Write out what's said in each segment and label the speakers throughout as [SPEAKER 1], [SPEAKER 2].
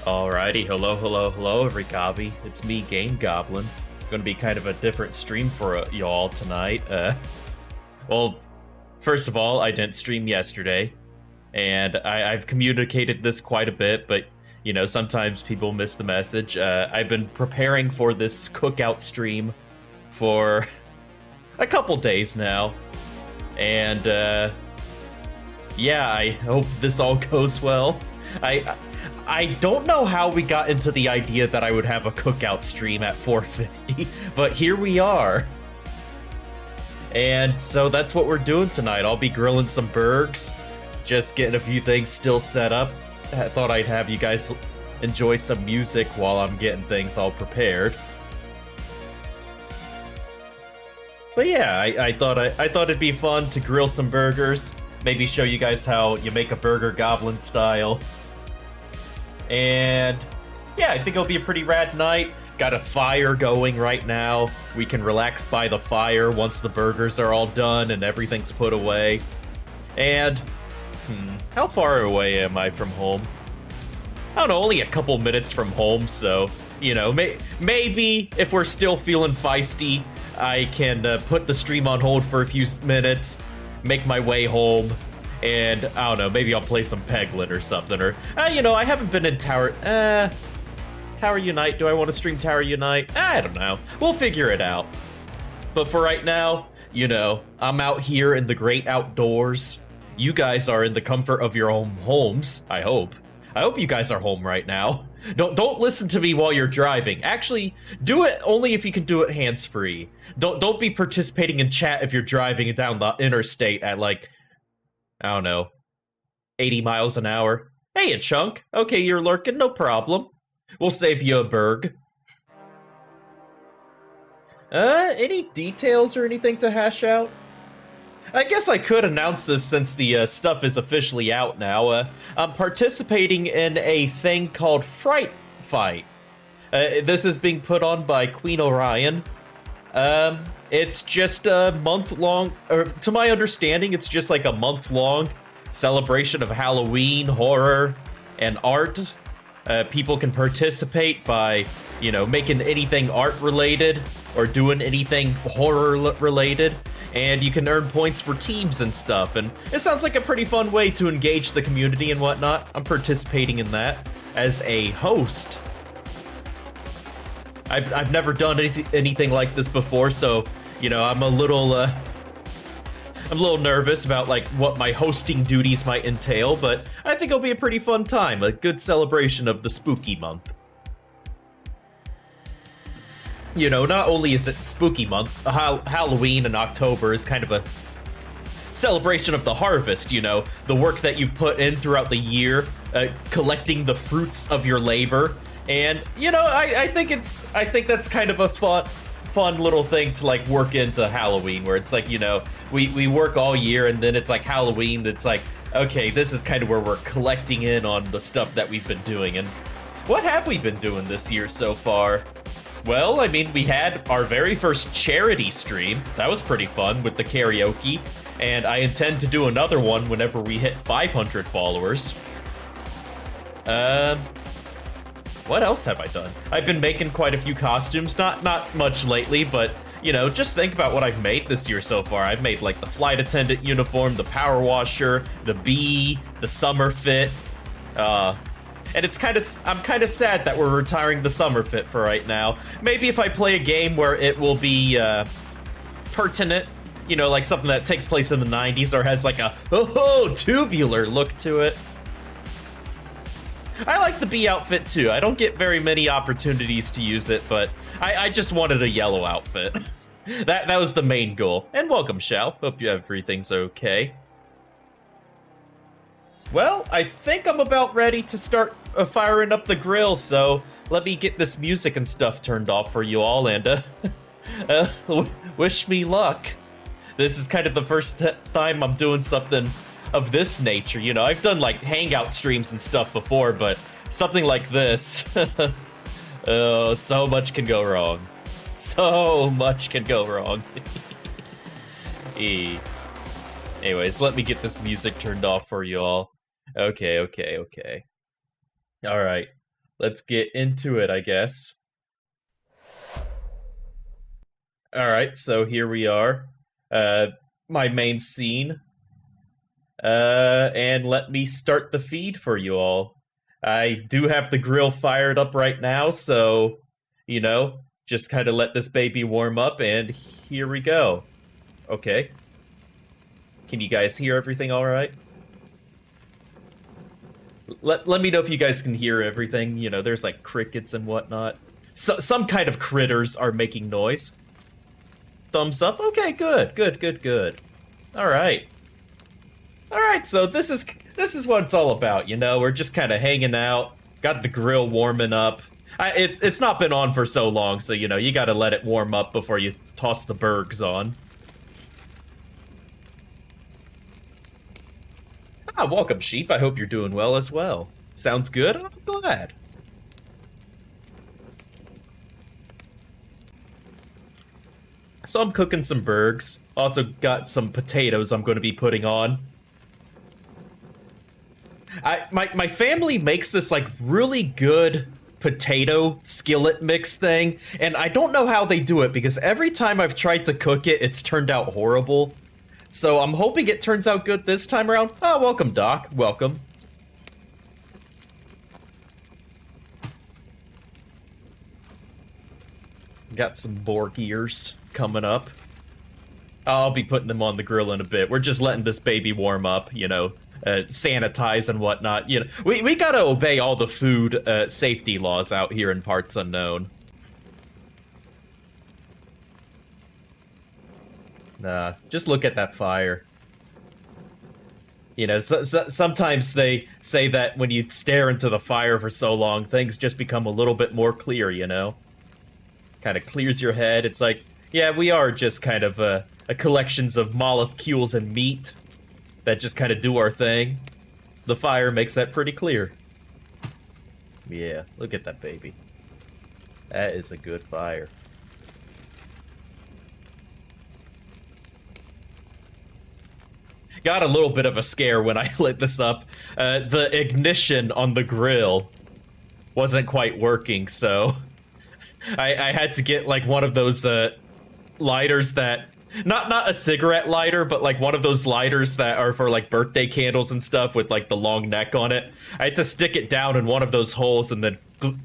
[SPEAKER 1] Alrighty, hello, everybody. It's me, Game Goblin. Gonna be kind of a different stream for y'all tonight. Well, first of all, I didn't stream yesterday, and I've communicated this quite a bit, but, you know, sometimes people miss the message. I've been preparing for this cookout stream for a couple days now, and, yeah, I hope this all goes well. I don't know how we got into the idea that I would have a cookout stream at 4:50, but here we are. And so that's what we're doing tonight. I'll be grilling some burgers, just getting a few things still set up. I thought I'd have you guys enjoy some music while I'm getting things all prepared. But yeah, I thought it'd be fun to grill some burgers, maybe show you guys how you make a burger Goblin style. And yeah, I think it'll be a pretty rad night. Got a fire going right now. We can relax by the fire once the burgers are all done and everything's put away. And, how far away am I from home? I don't know, only a couple minutes from home, so, you know, maybe if we're still feeling feisty, I can put the stream on hold for a few minutes, make my way home, and, I don't know, maybe I'll play some Peglin or something, or, you know, I haven't been in Tower Unite. Do I want to stream Tower Unite? I don't know. We'll figure it out. But for right now, you know, I'm out here in the great outdoors. You guys are in the comfort of your own homes, I hope. I hope you guys are home right now. Don't listen to me while you're driving. Actually, do it only if you can do it hands-free. Don't be participating in chat if you're driving down the interstate at, like, I don't know, 80 miles an hour. Hey, a chunk. Okay, you're lurking, no problem. We'll save you a burg. Any details or anything to hash out? I guess I could announce this since the stuff is officially out now. I'm participating in a thing called Fright Fight. This is being put on by Queen Orion. It's just a month-long, or to my understanding, it's just like a month-long celebration of Halloween, horror, and art. People can participate by, you know, making anything art-related or doing anything horror-related, and you can earn points for teams and stuff, and it sounds like a pretty fun way to engage the community and whatnot. I'm participating in that as a host. I've never done anything like this before, so, you know, I'm a little nervous about, like, what my hosting duties might entail, but I think it'll be a pretty fun time, a good celebration of the spooky month. You know, not only is it spooky month, Halloween in October is kind of a celebration of the harvest, you know, the work that you've put in throughout the year, collecting the fruits of your labor. And, you know, I think that's kind of a fun little thing to, like, work into Halloween, where it's like, you know, we work all year, and then it's like Halloween that's like, okay, this is kind of where we're collecting in on the stuff that we've been doing. And what have we been doing this year so far? Well, I mean, we had our very first charity stream. That was pretty fun with the karaoke, and I intend to do another one whenever we hit 500 followers. What else have I done? I've been making quite a few costumes, not much lately, but, you know, just think about what I've made this year so far. I've made, like, the flight attendant uniform, the power washer, the bee, the summer fit, and I'm kind of sad that we're retiring the summer fit for right now. Maybe if I play a game where it will be, pertinent, you know, like something that takes place in the 90s or has, like, a, tubular look to it. I like the bee outfit too. I don't get very many opportunities to use it, but I just wanted a yellow outfit. That was the main goal. And welcome, Shao. Hope everything's okay. Well, I think I'm about ready to start firing up the grill, so let me get this music and stuff turned off for you all, and wish me luck. This is kind of the first time I'm doing something of this nature, you know. I've done, like, Hangout streams and stuff before, but something like this, oh, so much can go wrong. So much can go wrong. Anyways, let me get this music turned off for you all. Okay. Alright. let's get into it, I guess. Alright, so here we are. My main scene. And let me start the feed for you all. I do have the grill fired up right now, so, you know, just kind of let this baby warm up, and here we go. Okay. Can you guys hear everything alright? Let me know if you guys can hear everything. You know, there's like crickets and whatnot. So, some kind of critters are making noise. Thumbs up? Okay, good. Alright. Alright, so this is what it's all about, you know? We're just kind of hanging out, got the grill warming up. It's not been on for so long, so, you know, you gotta let it warm up before you toss the bergs on. Ah, welcome, sheep. I hope you're doing well as well. Sounds good? I'm glad. So I'm cooking some bergs. Also got some potatoes I'm going to be putting on. My family makes this like really good potato skillet mix thing, and I don't know how they do it because every time I've tried to cook it, it's turned out horrible. So I'm hoping it turns out good this time around. Oh, welcome, Doc. Welcome. Got some Borg ears coming up. I'll be putting them on the grill in a bit. We're just letting this baby warm up, you know, sanitize and whatnot. You know, we gotta obey all the food safety laws out here in Parts Unknown. Nah, just look at that fire. You know, sometimes they say that when you stare into the fire for so long, things just become a little bit more clear, you know? Kind of clears your head. It's like, yeah, we are just kind of a collections of molecules and meat that just kind of do our thing. The fire makes that pretty clear. Yeah, look at that baby. That is a good fire. Got a little bit of a scare when I lit this up. The ignition on the grill wasn't quite working, so I had to get like one of those lighters that not a cigarette lighter, but like one of those lighters that are for like birthday candles and stuff with like the long neck on it. I had to stick it down in one of those holes and then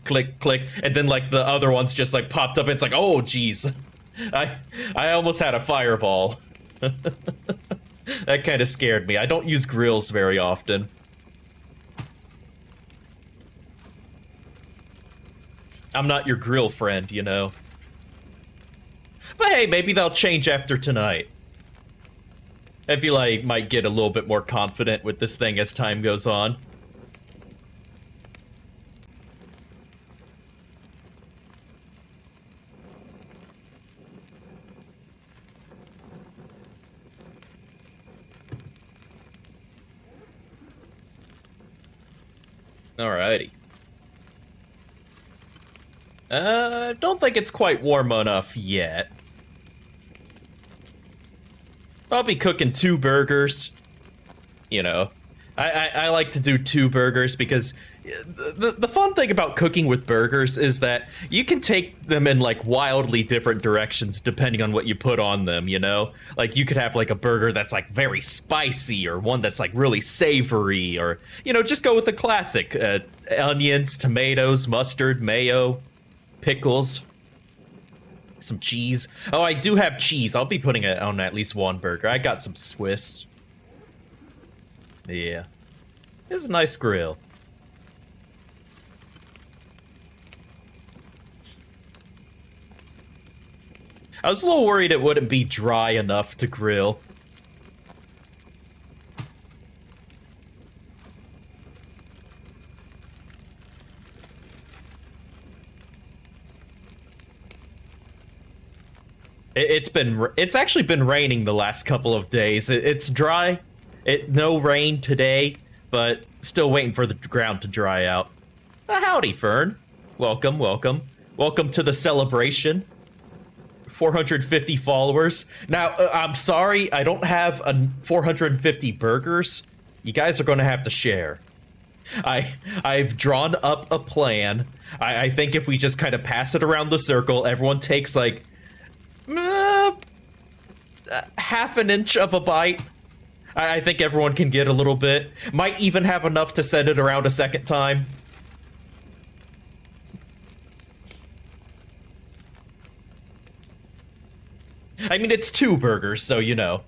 [SPEAKER 1] click, and then like the other ones just like popped up. And it's like, oh geez, I almost had a fireball. That kind of scared me. I don't use grills very often. I'm not your grill friend, you know. But hey, maybe they'll change after tonight. I feel like I might get a little bit more confident with this thing as time goes on. Alrighty. Don't think it's quite warm enough yet. I'll be cooking 2 burgers. You know, I like to do 2 burgers because the fun thing about cooking with burgers is that you can take them in like wildly different directions depending on what you put on them, you know? Like you could have like a burger that's like very spicy, or one that's like really savory, or, you know, just go with the classic. Onions, tomatoes, mustard, mayo, pickles, some cheese. Oh, I do have cheese. I'll be putting it on at least one burger. I got some Swiss. Yeah. This is a nice grill. I was a little worried it wouldn't be dry enough to grill. It's actually been raining the last couple of days. It's dry. No rain today, but still waiting for the ground to dry out. Howdy, Fern. Welcome, welcome. Welcome to the celebration. 450 followers. Now, I'm sorry, I don't have 450 burgers. You guys are going to have to share. I've drawn up a plan. I think if we just kind of pass it around the circle, everyone takes like half an inch of a bite. I think everyone can get a little bit. Might even have enough to send it around a second time. I mean, it's 2 burgers, so you know.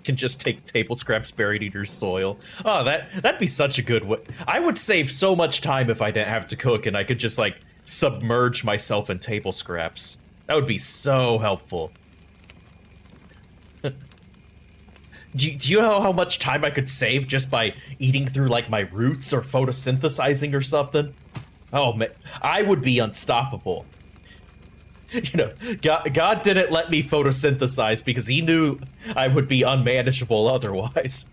[SPEAKER 1] Can just take table scraps buried in your soil. Oh, that'd be such a good way. I would save so much time if I didn't have to cook and I could just, like, submerge myself in table scraps. That would be so helpful. Do you know how much time I could save just by eating through, like, my roots or photosynthesizing or something? Oh, man, I would be unstoppable. You know, God didn't let me photosynthesize because he knew I would be unmanageable otherwise.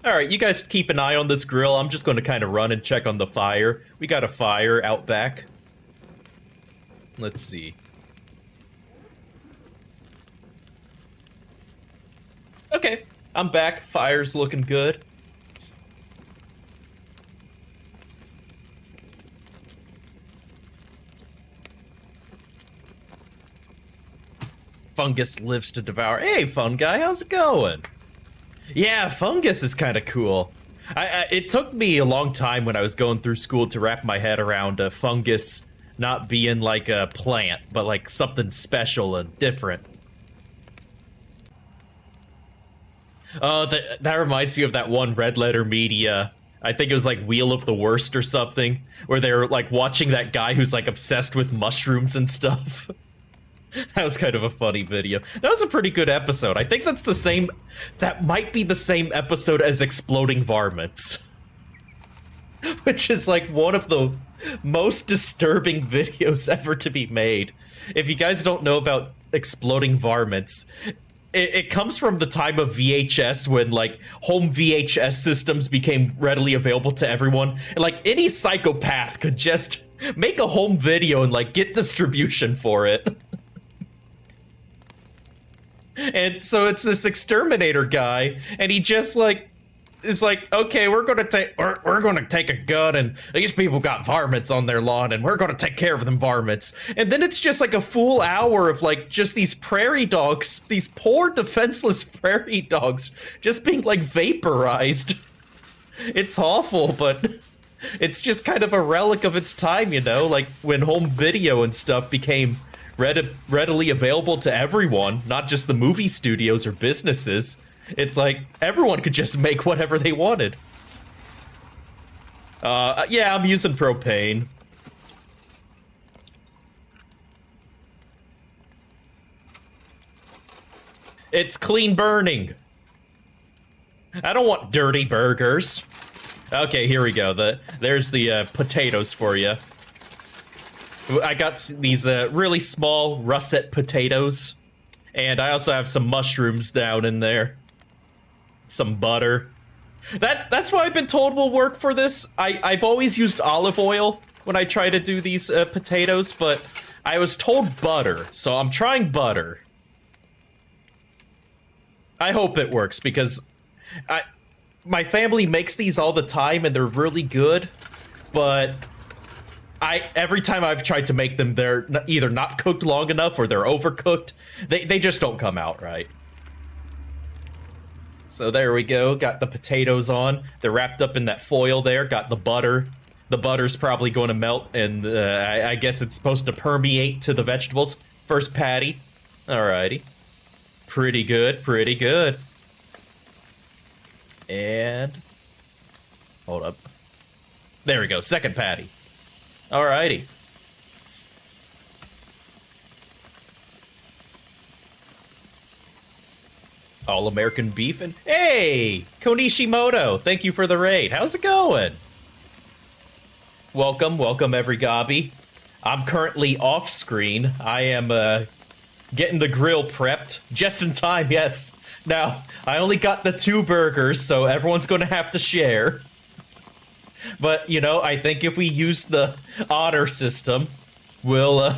[SPEAKER 1] Alright, you guys keep an eye on this grill. I'm just going to kind of run and check on the fire. We got a fire out back. Let's see. Okay. I'm back. Fire's looking good. Fungus lives to devour. Hey, fun guy, how's it going? Yeah, fungus is kind of cool. It took me a long time when I was going through school to wrap my head around a fungus not being like a plant, but like something special and different. Oh, that reminds me of that one Red Letter Media, I think it was like Wheel of the Worst or something, where they were like watching that guy who's like obsessed with mushrooms and stuff. That was kind of a funny video. That was a pretty good episode. I think that's the same, that might be the same episode as Exploding Varmints. Which is like one of the most disturbing videos ever to be made. If you guys don't know about Exploding Varmints, it comes from the time of VHS when, like, home VHS systems became readily available to everyone. And, like, any psychopath could just make a home video and, like, get distribution for it. And so it's this exterminator guy, and he just, like, is like, okay, we're gonna take a gun, and these people got varmints on their lawn, and we're gonna take care of them varmints. And then it's just like a full hour of like just these prairie dogs, these poor defenseless prairie dogs, just being like vaporized. It's awful, but it's just kind of a relic of its time, you know, like when home video and stuff became readily available to everyone, not just the movie studios or businesses. It's like, everyone could just make whatever they wanted. Yeah, I'm using propane. It's clean burning. I don't want dirty burgers. Okay, here we go. There's the potatoes for you. I got these really small russet potatoes. And I also have some mushrooms down in there. Some butter. That's what I've been told will work for this. I've always used olive oil when I try to do these potatoes, but I was told butter, so I'm trying butter. I hope it works, because my family makes these all the time and they're really good, but every time I've tried to make them, they're either not cooked long enough or they're overcooked. They just don't come out right. So there we go, got the potatoes on. They're wrapped up in that foil there, got the butter. The butter's probably going to melt, and I guess it's supposed to permeate to the vegetables. First patty. Alrighty. Pretty good, pretty good. And... hold up. There we go, second patty. Alrighty. All-American beef and... hey! Konishimoto, thank you for the raid. How's it going? Welcome, welcome every gobby. I'm currently off screen. I am getting the grill prepped. Just in time, yes. Now, I only got the 2 burgers, so everyone's gonna have to share. But, you know, I think if we use the honor system, we'll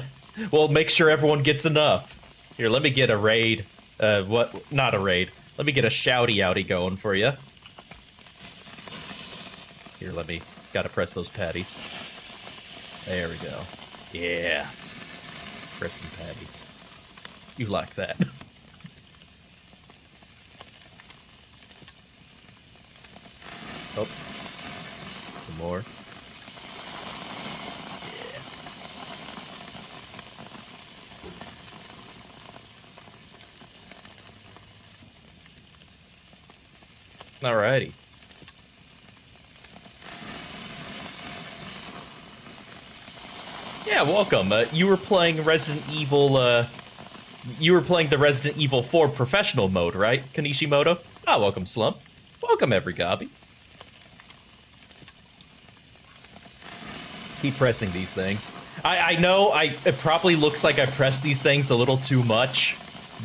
[SPEAKER 1] make sure everyone gets enough. Here, let me get a raid. Not a raid. Let me get a shouty-outy going for you. Here, gotta press those patties. There we go. Yeah. Press them patties. You like that. Oh. Some more. Yeah. Alrighty. Yeah, welcome. You were playing Resident Evil, you were playing the Resident Evil 4 professional mode, right, Kanishimoto? Ah, welcome, Slump. Welcome, every-gobby. Keep pressing these things. I know it probably looks like I pressed these things a little too much,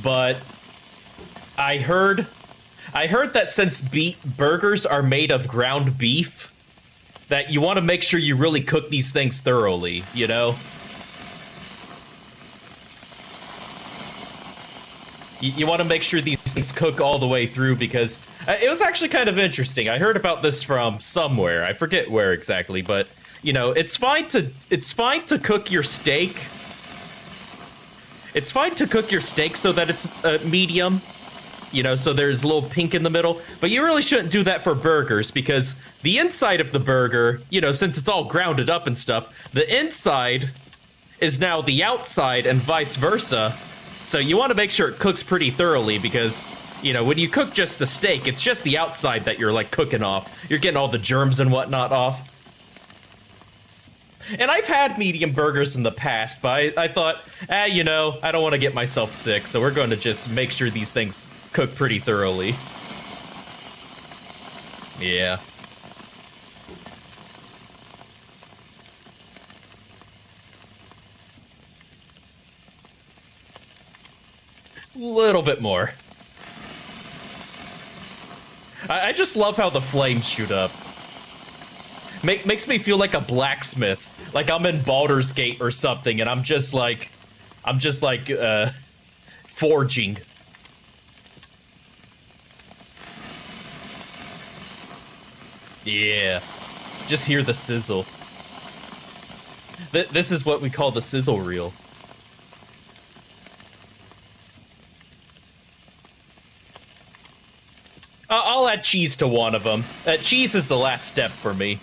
[SPEAKER 1] but I heard that since burgers are made of ground beef, that you want to make sure you really cook these things thoroughly, you know? You want to make sure these things cook all the way through, because it was actually kind of interesting. I heard about this from somewhere. I forget where exactly, but, you know, it's fine to cook your steak. It's fine to cook your steak so that it's medium. You know, so there's a little pink in the middle. But you really shouldn't do that for burgers, because the inside of the burger, you know, since it's all grounded up and stuff, the inside is now the outside and vice versa. So you want to make sure it cooks pretty thoroughly, because, you know, when you cook just the steak, it's just the outside that you're, like, cooking off. You're getting all the germs and whatnot off. And I've had medium burgers in the past, but I thought, you know, I don't want to get myself sick, so we're going to just make sure these things cook pretty thoroughly. Yeah. Little bit more. I just love how the flames shoot up. Makes me feel like a blacksmith. Like I'm in Baldur's Gate or something, and I'm just like, forging. Yeah. Just hear the sizzle. This is what we call the sizzle reel. I'll add cheese to one of them. Cheese is the last step for me.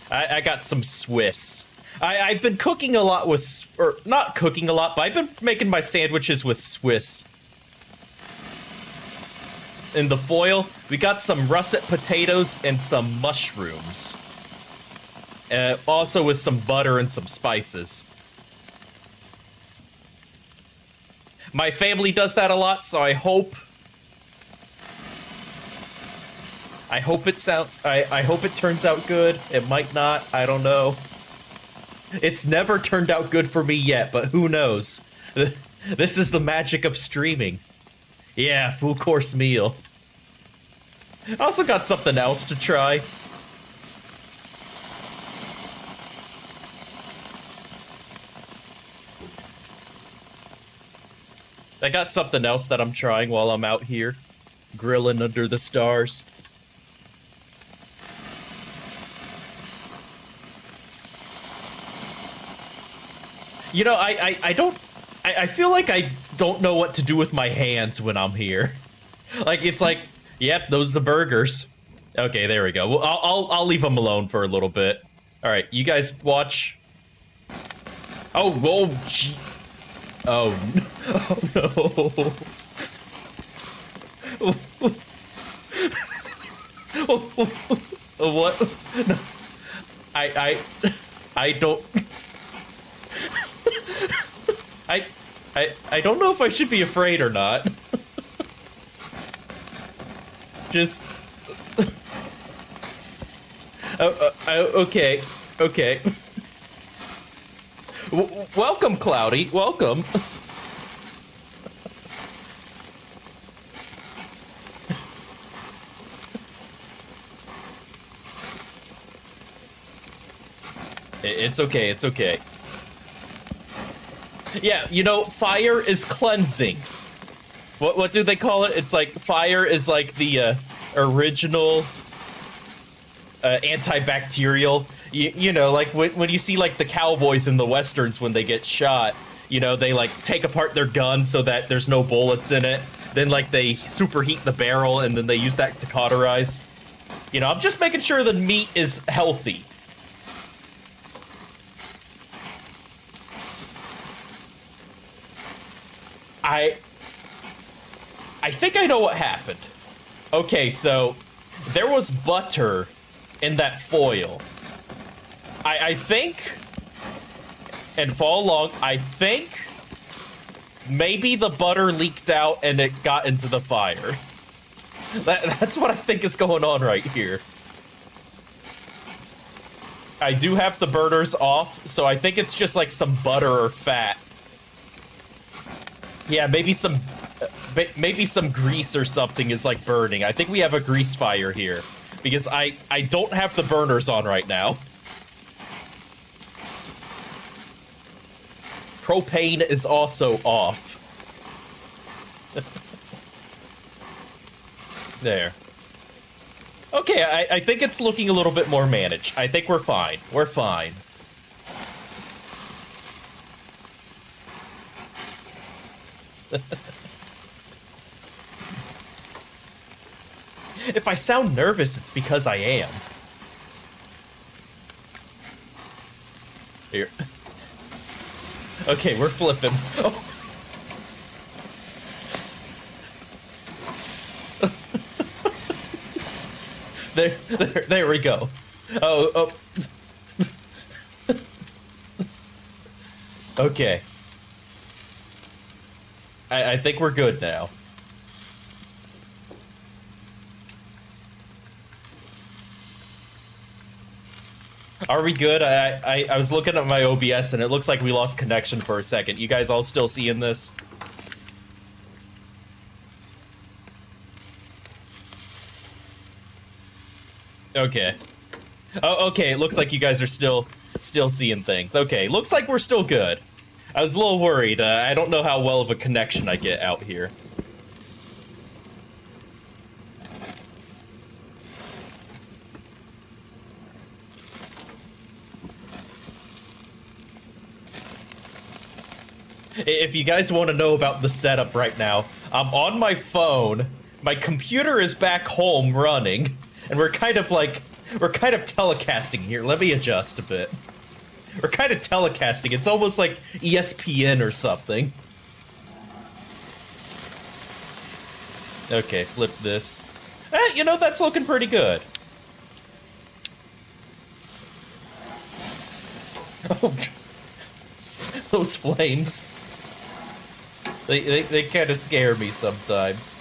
[SPEAKER 1] I got some Swiss. I've been cooking a lot with, or not cooking a lot, but I've been making my sandwiches with Swiss. In the foil, we got some russet potatoes and some mushrooms. Also with some butter and some spices. My family does that a lot, so I hope it turns out good. It might not. I don't know. It's never turned out good for me yet, but who knows? This is the magic of streaming. Yeah, full course meal. I also got something else to try. I got something else that I'm trying while I'm out here, grilling under the stars. You know, I feel like I don't know what to do with my hands when I'm here. Like, it's like, yep, those are burgers. Okay, there we go. Well, I'll leave them alone for a little bit. All right, you guys watch. Oh, whoa, gee. Oh, no. Oh, no. What? No. I don't. I don't know if I should be afraid or not. Just. Okay. Okay. Welcome, Cloudy. Welcome. It's okay, it's okay. Yeah, you know, fire is cleansing. What do they call it? It's like, fire is like the original antibacterial. You know, like when you see like the cowboys in the westerns when they get shot, you know, they like take apart their gun so that there's no bullets in it. Then like they superheat the barrel and then they use that to cauterize. You know, I'm just making sure the meat is healthy. I think I know what happened. Okay, so there was butter in that foil. I think, and follow along, I think maybe the butter leaked out and it got into the fire. That's what I think is going on right here. I do have the burners off, so I think it's just like some butter or fat. Yeah, maybe some grease or something is like burning. I think we have a grease fire here because I don't have the burners on right now. Propane is also off. There. Okay, I think it's looking a little bit more managed. I think we're fine. We're fine. If I sound nervous, it's because I am. Here. Okay, we're flipping. Oh. There we go. Oh. Okay. I think we're good now. Are we good? I was looking at my OBS and it looks like we lost connection for a second. You guys all still seeing this? Okay. Oh, okay, it looks like you guys are still seeing things. Okay, looks like we're still good. I was a little worried. I don't know how well of a connection I get out here. If you guys want to know about the setup right now, I'm on my phone, my computer is back home running, and we're kind of telecasting here. Let me adjust a bit. We're kind of telecasting. It's almost like ESPN or something. Okay, flip this. You know, that's looking pretty good. Oh, those flames. They kind of scare me sometimes.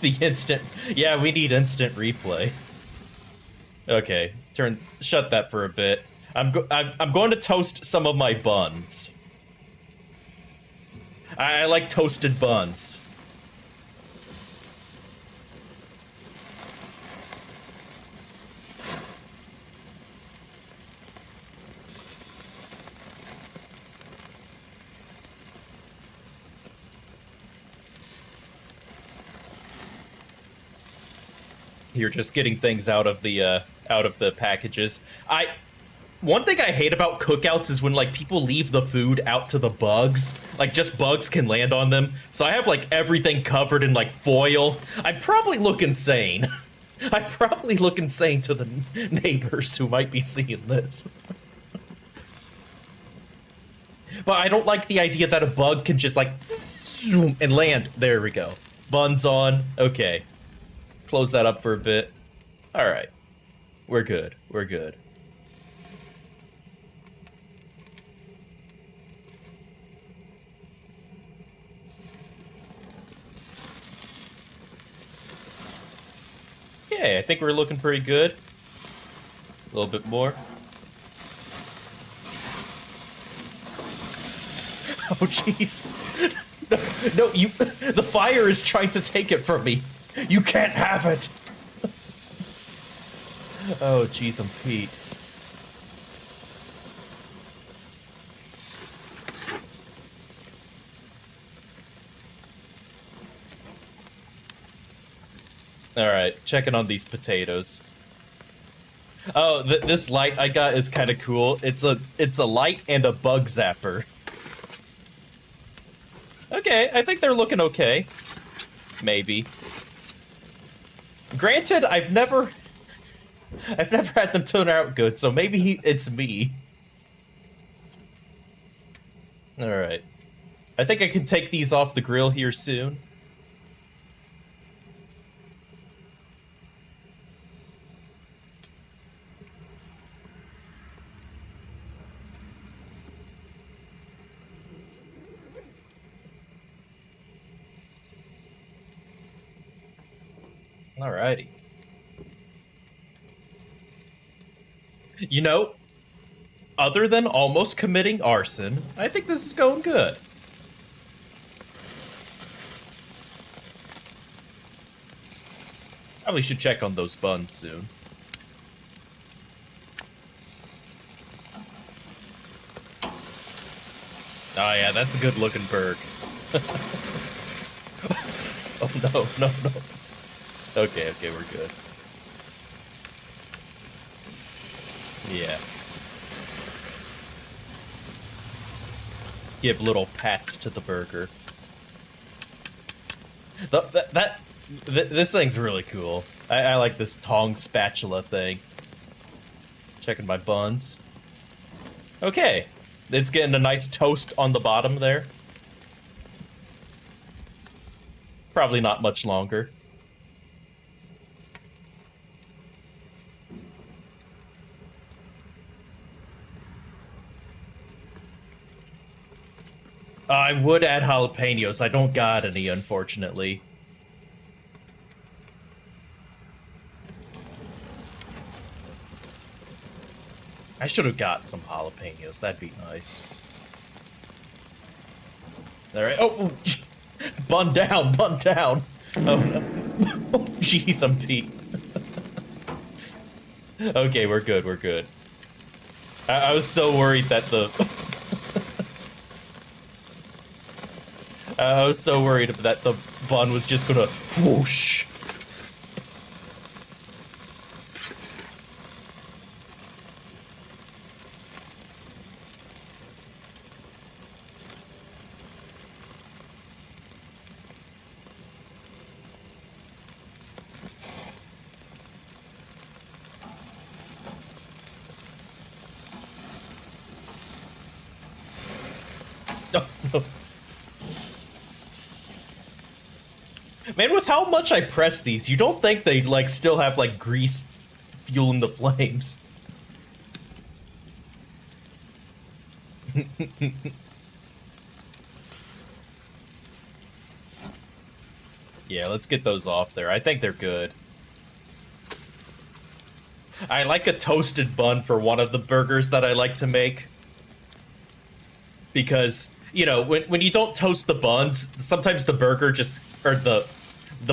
[SPEAKER 1] The instant... Yeah, we need instant replay. Okay, shut that for a bit. I'm going to toast some of my buns. I like toasted buns. You're just getting things out of the packages. One thing I hate about cookouts is when like people leave the food out to the bugs. Like just bugs can land on them. So I have like everything covered in like foil. I probably look insane. I probably look insane to the neighbors who might be seeing this. But I don't like the idea that a bug can just like zoom and land. There we go. Buns on. Okay. Close that up for a bit. All right. We're good. We're good. Yeah, I think we're looking pretty good. A little bit more. Oh, jeez. No, the fire is trying to take it from me. You can't have it. Oh, jeez, I'm Pete. Alright, checking on these potatoes. Oh, this light I got is kind of cool. It's a light and a bug zapper. Okay, I think they're looking okay. Maybe. Granted, I've never had them turn out good, so maybe it's me. Alright. I think I can take these off the grill here soon. Alrighty. You know, other than almost committing arson, I think this is going good. Probably should check on those buns soon. Oh yeah, that's a good looking burg. Oh no, no, no. Okay, we're good. Yeah. Give little pats to the burger. This thing's really cool. I like this tong spatula thing. Checking my buns. Okay. It's getting a nice toast on the bottom there. Probably not much longer. I would add jalapenos. I don't got any, unfortunately. I should have got some jalapenos. That'd be nice. Alright. Oh, bun down, bun down. Oh, no. Oh, jeez, I'm Pete. Okay, we're good, we're good. I was so worried that the... I was so worried that the bun was just gonna whoosh. Oh, no. Man, with how much I press these, you don't think they, like, still have, like, grease fueling the flames. Yeah, let's get those off there. I think they're good. I like a toasted bun for one of the burgers that I like to make. Because, you know, when you don't toast the buns, sometimes the burger just, or the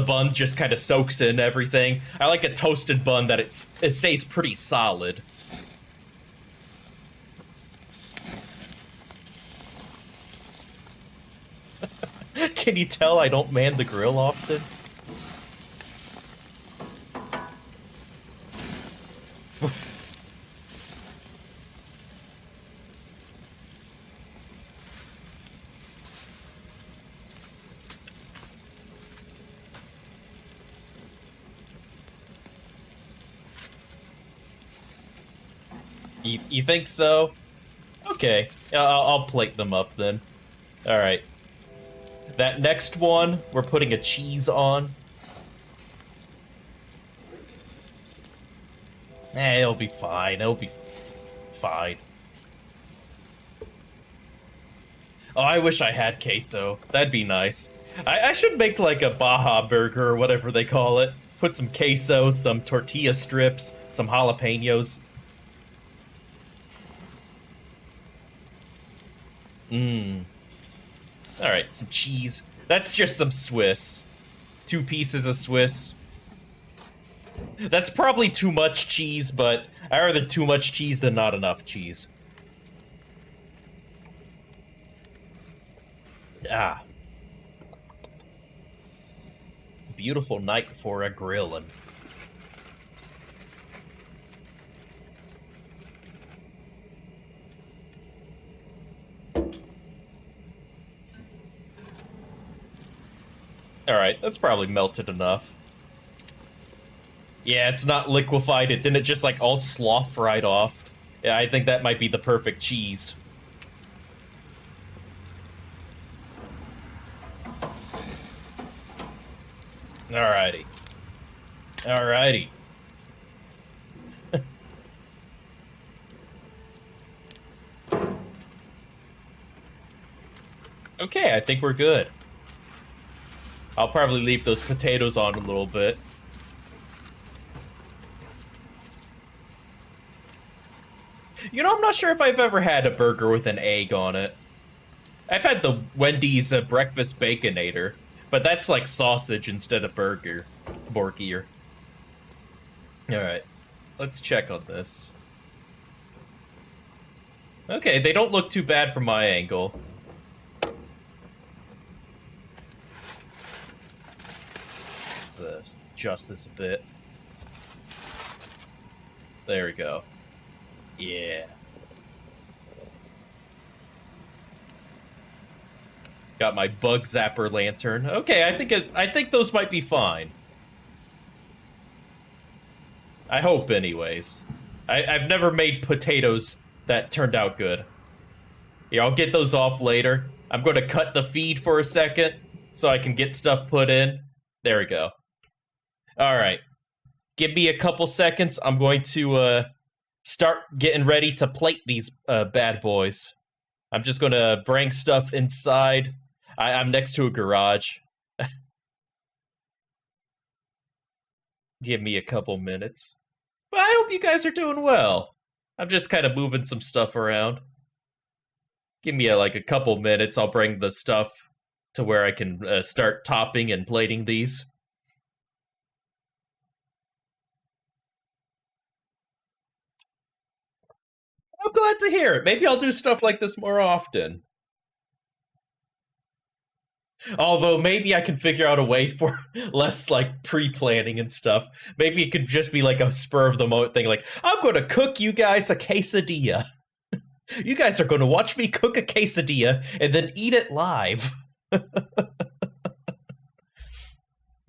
[SPEAKER 1] bun just kind of soaks in everything. I like a toasted bun that it stays pretty solid. Can you tell I don't man the grill often? You think so? Okay, I'll plate them up then. Alright. That next one, we're putting a cheese on. It'll be fine. It'll be fine. Oh, I wish I had queso. That'd be nice. I should make like a Baja burger or whatever they call it. Put some queso, some tortilla strips, some jalapenos. Alright, some cheese. That's just some Swiss. 2 pieces of Swiss. That's probably too much cheese, but I'd rather too much cheese than not enough cheese. Ah. Beautiful night for a grillin'. Alright, that's probably melted enough. Yeah, it's not liquefied. It didn't just, like, all slough right off. Yeah, I think that might be the perfect cheese. Alrighty. Alrighty. Okay, I think we're good. I'll probably leave those potatoes on a little bit. You know, I'm not sure if I've ever had a burger with an egg on it. I've had the Wendy's breakfast baconator, but that's like sausage instead of burger. Borkier. Alright, let's check on this. Okay, they don't look too bad from my angle. Let's adjust this a bit. There we go. Yeah. Got my bug zapper lantern. Okay, I think those might be fine. I hope, anyways. I've never made potatoes that turned out good. Yeah, I'll get those off later. I'm going to cut the feed for a second so I can get stuff put in. There we go. All right. Give me a couple seconds. I'm going to start getting ready to plate these bad boys. I'm just going to bring stuff inside. I'm next to a garage. Give me a couple minutes. But I hope you guys are doing well. I'm just kind of moving some stuff around. Give me like a couple minutes. I'll bring the stuff to where I can start topping and plating these. I'm glad to hear it. Maybe I'll do stuff like this more often. Although maybe I can figure out a way for less like pre-planning and stuff. Maybe it could just be like a spur of the moment thing, like, I'm gonna cook you guys a quesadilla. You guys are gonna watch me cook a quesadilla and then eat it live.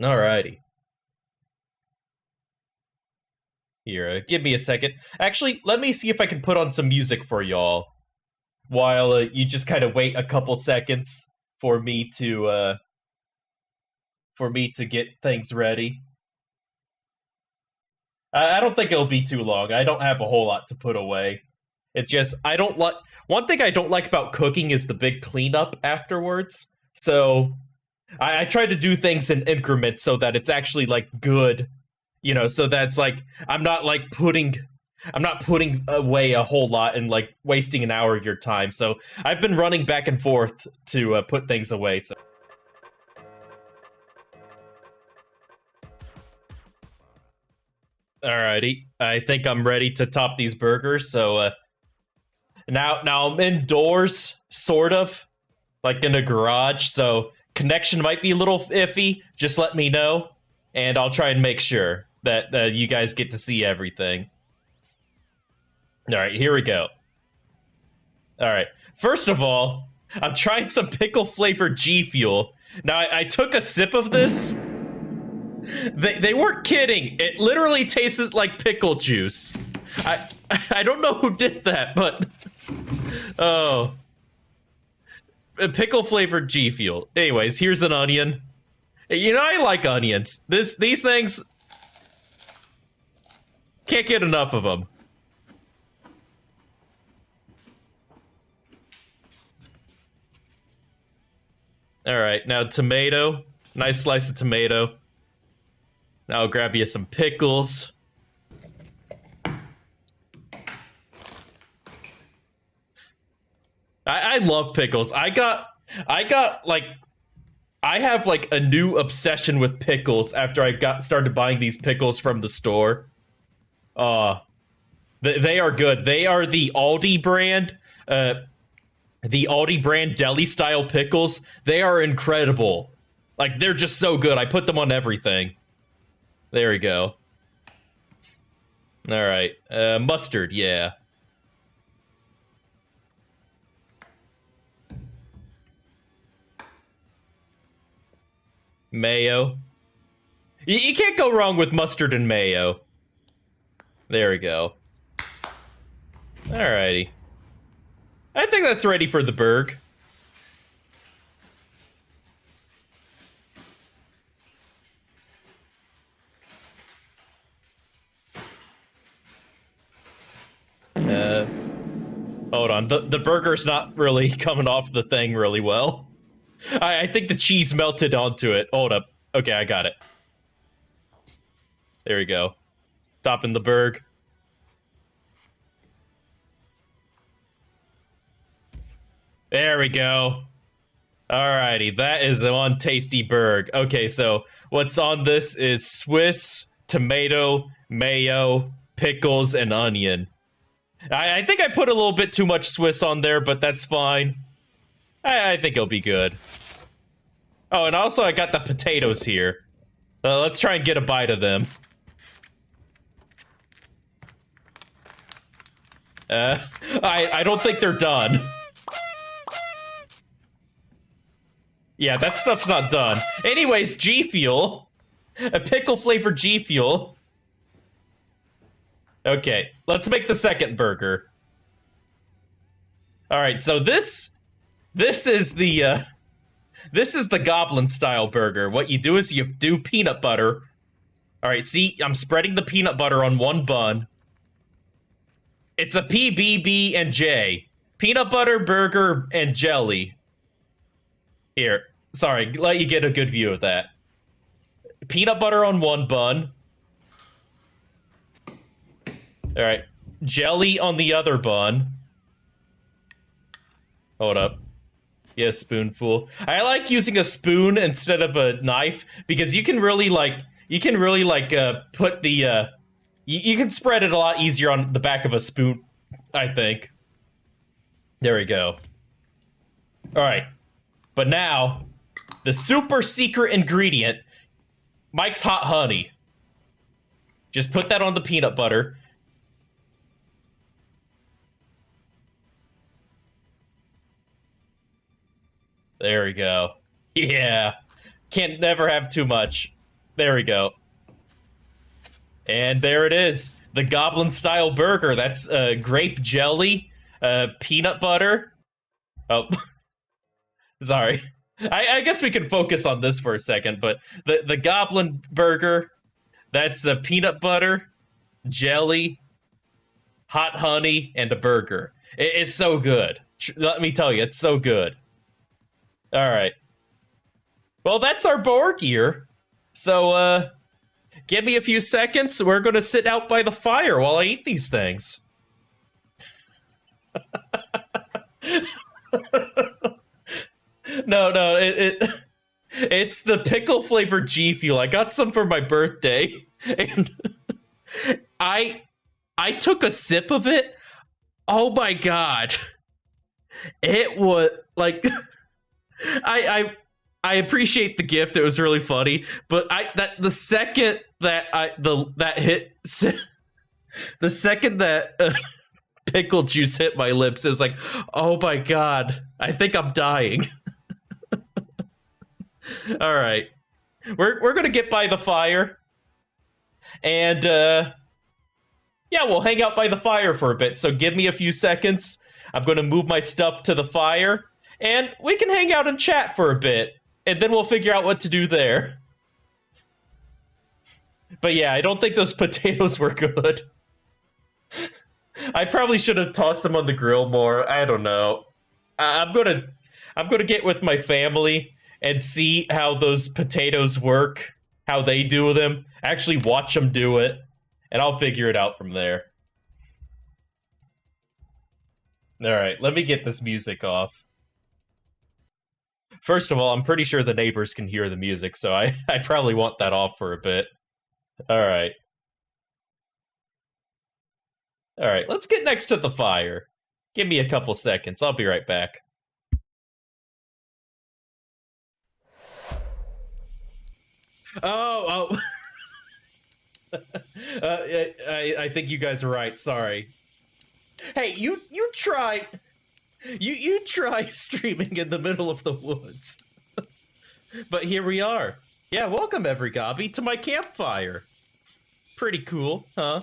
[SPEAKER 1] Alrighty. Here, give me a second. Actually, let me see if I can put on some music for y'all. While you just kind of wait a couple seconds for me to get things ready. I don't think it'll be too long. I don't have a whole lot to put away. It's just, I don't like... One thing I don't like about cooking is the big cleanup afterwards. So, I try to do things in increments so that it's actually, like, good. You know, so that's, like, I'm not putting away a whole lot and, like, wasting an hour of your time. So, I've been running back and forth to put things away, so... Alrighty, I think I'm ready to top these burgers, so, now I'm indoors, sort of, like in a garage, so connection might be a little iffy, just let me know, and I'll try and make sure that you guys get to see everything. Alright, here we go. Alright, first of all, I'm trying some pickle-flavored G Fuel. Now, I took a sip of this. They weren't kidding. It literally tastes like pickle juice. I don't know who did that, but... Oh. Pickle-flavored G Fuel. Anyways, here's an onion. You know, I like onions. These things... Can't get enough of them. Alright, now tomato. Nice slice of tomato. Now I'll grab you some pickles. I love pickles. I got like I have like a new obsession with pickles after I started buying these pickles from the store. They are good. They are the Aldi brand. The Aldi brand deli style pickles. They are incredible. Like, they're just so good. I put them on everything. There we go. All right. Mustard, yeah. Mayo. You can't go wrong with mustard and mayo. There we go. Alrighty. I think that's ready for the burg. Hold on. The burger's not really coming off the thing really well. I think the cheese melted onto it. Hold up. Okay, I got it. There we go. Topping the burg. There we go. Alrighty, that is one tasty burg. Okay, so what's on this is Swiss, tomato, mayo, pickles, and onion. I think I put a little bit too much Swiss on there, but that's fine. I think it'll be good. Oh, and also I got the potatoes here. Let's try and get a bite of them. I don't think they're done. Yeah, that stuff's not done. Anyways, G Fuel. A pickle-flavored G Fuel. Okay, let's make the second burger. Alright, so this is the, this is the Goblin-style burger. What you do is you do peanut butter. Alright, see, I'm spreading the peanut butter on one bun. It's a PBB and J. Peanut butter, burger, and jelly. Here, sorry, let you get a good view of that. Peanut butter on one bun. Alright, jelly on the other bun. Hold up. Yeah, spoonful. I like using a spoon instead of a knife because you can really put the, you can spread it a lot easier on the back of a spoon, I think. There we go. Alright. But now, the super secret ingredient, Mike's Hot Honey. Just put that on the peanut butter. There we go. Yeah. Can't never have too much. There we go. And there it is. The Goblin-style burger. That's grape jelly, peanut butter. Oh, sorry. I guess we can focus on this for a second, but the Goblin burger, that's peanut butter, jelly, hot honey, and a burger. It's so good. Let me tell you, it's so good. All right. Well, that's our board gear. So, give me a few seconds. We're going to sit out by the fire while I eat these things. No, it's the pickle-flavored G Fuel. I got some for my birthday, and I took a sip of it. Oh my god. It was, like... I appreciate the gift. It was really funny, but the second that pickle juice hit my lips, it was like, oh my god, I think I'm dying. All right, we're gonna get by the fire, and yeah, we'll hang out by the fire for a bit. So give me a few seconds. I'm gonna move my stuff to the fire. And we can hang out and chat for a bit, and then we'll figure out what to do there. But yeah, I don't think those potatoes were good. I probably should have tossed them on the grill more. I don't know. I'm gonna get with my family and see how those potatoes work, how they do them. Actually watch them do it, and I'll figure it out from there. All right, let me get this music off. First of all, I'm pretty sure the neighbors can hear the music, so I probably want that off for a bit. Alright. Alright, let's get next to the fire. Give me a couple seconds, I'll be right back. Oh. I think you guys are right, sorry. Hey, you try... You try streaming in the middle of the woods. But here we are. Yeah, welcome every gobby to my campfire. Pretty cool, huh?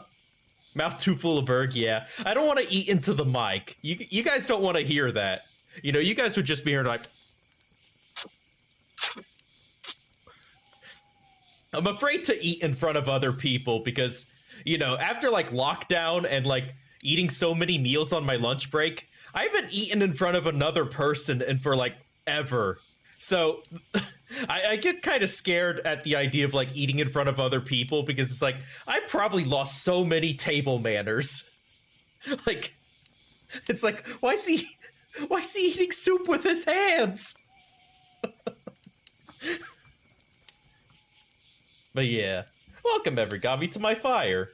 [SPEAKER 1] Mouth too full of berg, yeah. I don't want to eat into the mic. You guys don't want to hear that. You know, you guys would just be here like... I'm afraid to eat in front of other people because, you know, after like lockdown and like eating so many meals on my lunch break, I haven't eaten in front of another person and for like ever. So I get kind of scared at the idea of like eating in front of other people because it's like I probably lost so many table manners. Like it's like why is he eating soup with his hands? But yeah, welcome every gobby to my fire.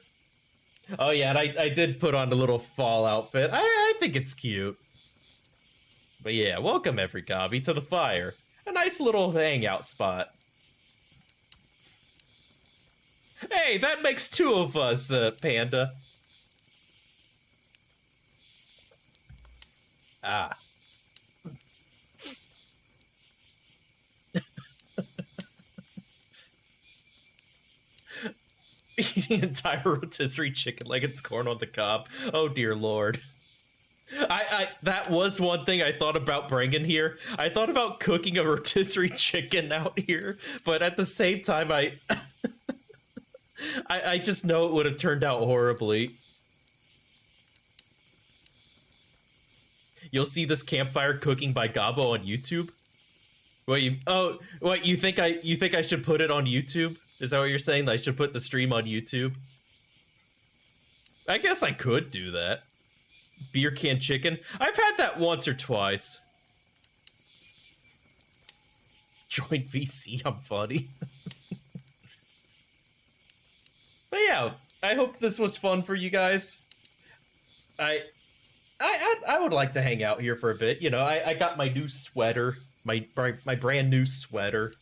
[SPEAKER 1] Oh yeah, and I did put on a little fall outfit. I think it's cute. But yeah, welcome every gobby to the fire. A nice little hangout spot. Hey, that makes two of us, Panda. Ah. Eating entire rotisserie chicken like it's corn on the cob. Oh dear lord. That was one thing I thought about bringing here. I thought about cooking a rotisserie chicken out here, but at the same time, I just know it would have turned out horribly. You'll see this campfire cooking by Gabo on YouTube. What you think I should put it on YouTube? Is that what you're saying? That I should put the stream on YouTube? I guess I could do that. Beer can chicken. I've had that once or twice. Join VC, I'm funny. But yeah, I hope this was fun for you guys. I would like to hang out here for a bit. You know, I got my new sweater, my brand new sweater.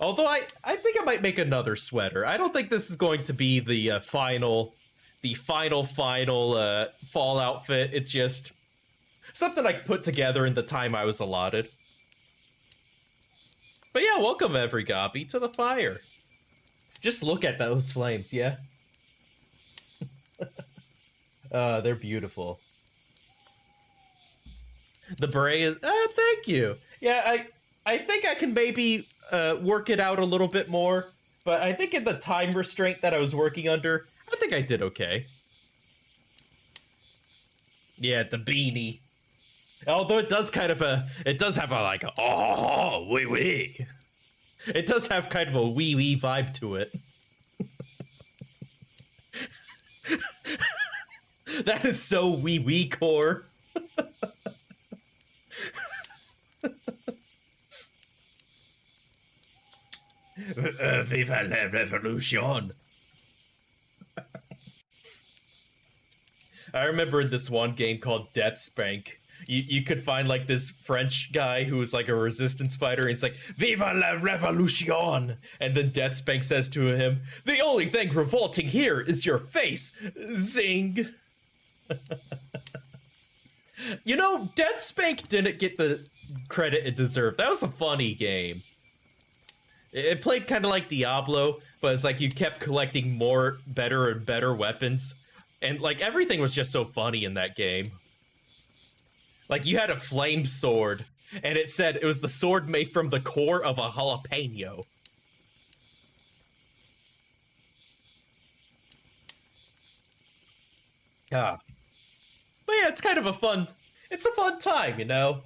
[SPEAKER 1] Although I think I might make another sweater. I don't think this is going to be the final fall outfit. It's just something I put together in the time I was allotted. But yeah, welcome every gobby to the fire. Just look at those flames, yeah? They're beautiful. The beret is... thank you! Yeah, I think I can maybe work it out a little bit more, but I think in the time restraint that I was working under, I think I did okay. Yeah, the beanie. Although it does kind of it does have a like, oh, wee wee. It does have kind of a wee wee vibe to it. That is so wee wee core. Viva la revolution. I remember in this one game called Death Spank, you could find like this French guy who was like a resistance fighter, and it's like, Viva la revolution! And then Death Spank says to him, the only thing revolting here is your face! Zing! You know, Death Spank didn't get the credit it deserved. That was a funny game. It played kind of like Diablo, but it's like you kept collecting more better and better weapons. And like everything was just so funny in that game. Like you had a flamed sword, and it said it was the sword made from the core of a jalapeno. Ah. But yeah, it's kind of a fun time, you know?